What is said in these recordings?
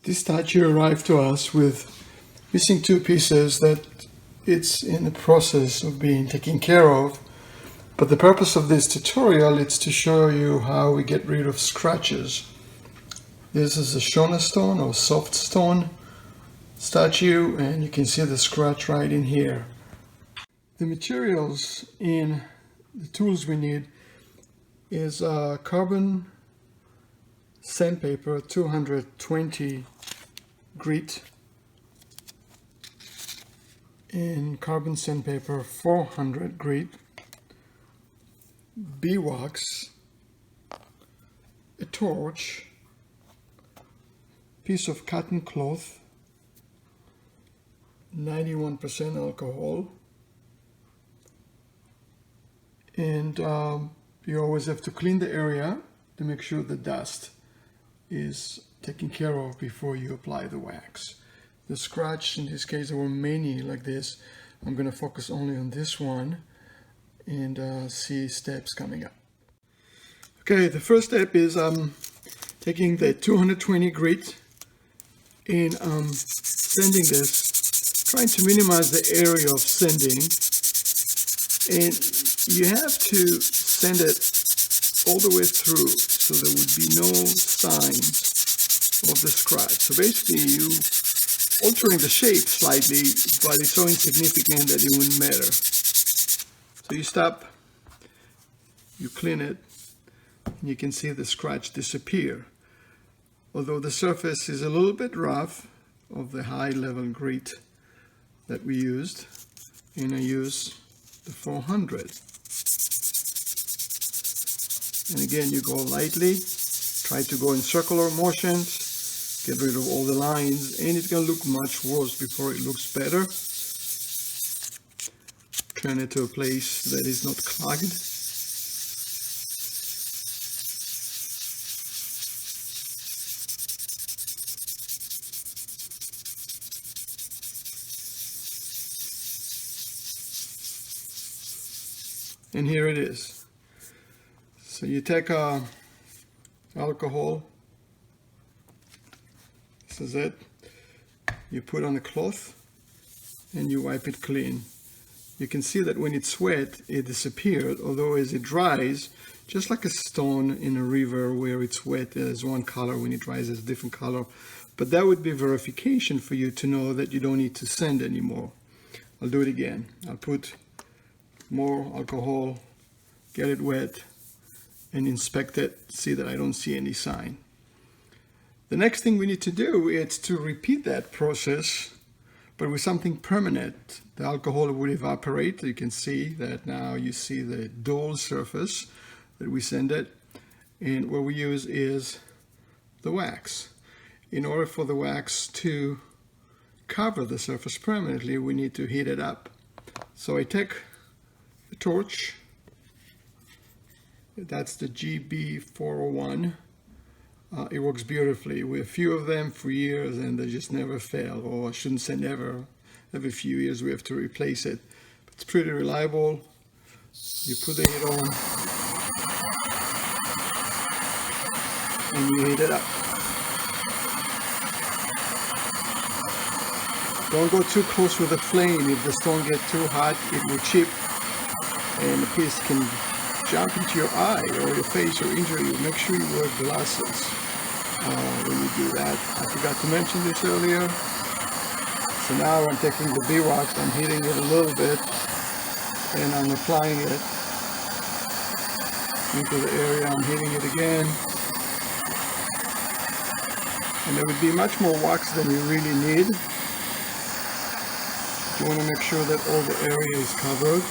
This statue arrived to us with missing two pieces that it's in the process of being taken care of. But the purpose of this tutorial is to show you how we get rid of scratches. This is a Shona stone or soft stone statue, and you can see the scratch right in here. The materials in the tools we need is carbon sandpaper 220 grit and carbon sandpaper 400 grit, beeswax, a torch, piece of cotton cloth, 91% alcohol, and you always have to clean the area to make sure the dust is taken care of before you apply the wax. The scratch, in this case there were many like this. I'm going to focus only on this one and see steps coming up. Okay, the first step is taking the 220 grit and sanding this, trying to minimize the area of sanding, and you have to sand it all the way through so there would be no signs of the scratch. So basically you altering the shape slightly, but it's so insignificant that it wouldn't matter. So you stop, you clean it, and you can see the scratch disappear. Although the surface is a little bit rough of the high level grit that we used, and I use the 400. And again, you go lightly, try to go in circular motions, get rid of all the lines, and it's going to look much worse before it looks better. Turn it to a place that is not clogged. And here it is. So you take alcohol, this is it, you put on a cloth and you wipe it clean. You can see that when it's wet it disappeared, although as it dries, just like a stone in a river where it's wet it has one color, when it dries it's a different color. But that would be verification for you to know that you don't need to sand anymore. I'll do it again. I'll put more alcohol, get it wet, and inspect it, see that I don't see any sign. The next thing we need to do is to repeat that process, but with something permanent. The alcohol would evaporate. You can see that now you see the dull surface that we sanded, and what we use is the wax. In order for the wax to cover the surface permanently, we need to heat it up. So I take a torch. That's the GB401. It works beautifully. We have a few of them for years and they just never fail, or I shouldn't say never. Every few years we have to replace it. But it's pretty reliable. You put the heat on and you heat it up. Don't go too close with the flame. If the stone gets too hot, it will chip and the piece can jump into your eye or your face or injure you. Make sure you wear glasses when you do that. I forgot to mention this earlier. So now I'm taking the beeswax, I'm heating it a little bit, and I'm applying it into the area. I'm heating it again. And there would be much more wax than you really need. You want to make sure that all the area is covered.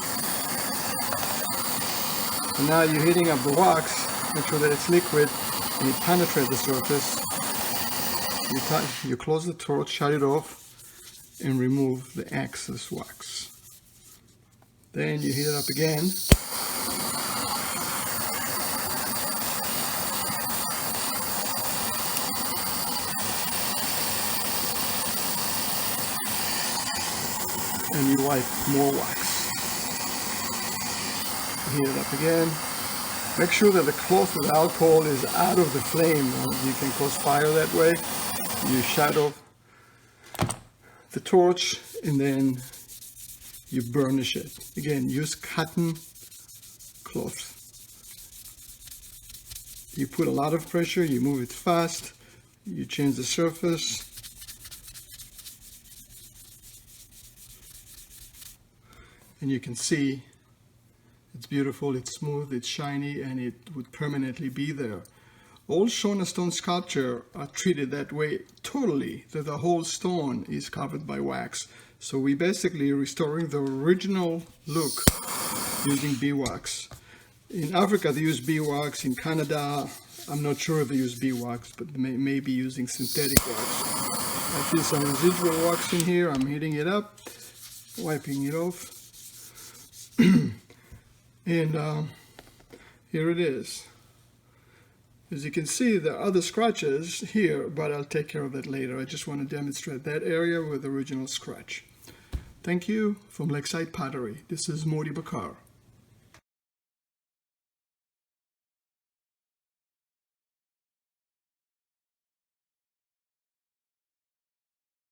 And now you're heating up the wax, make sure that it's liquid and it penetrates the surface. You close the torch, shut it off, and remove the excess wax. Then you heat it up again. And you wipe more wax. Heat it up again. Make sure that the cloth with alcohol is out of the flame. You can cause fire that way. you shadow the torch and then you burnish it. Again, use cotton cloth. You put a lot of pressure, you move it fast, you change the surface. And you can see it's beautiful, it's smooth, it's shiny, and it would permanently be there. All Shona stone sculpture are treated that way totally, that the whole stone is covered by wax. So we basically restoring the original look using beeswax. In Africa they use beeswax, in Canada I'm not sure if they use beeswax, but they may be using synthetic wax. I feel some residual wax in here, I'm heating it up, wiping it off. And here it is. As you can see, there are other scratches here, but I'll take care of that later. I just want to demonstrate that area with the original scratch. Thank you from Lakeside Pottery. This is Modi Bakar.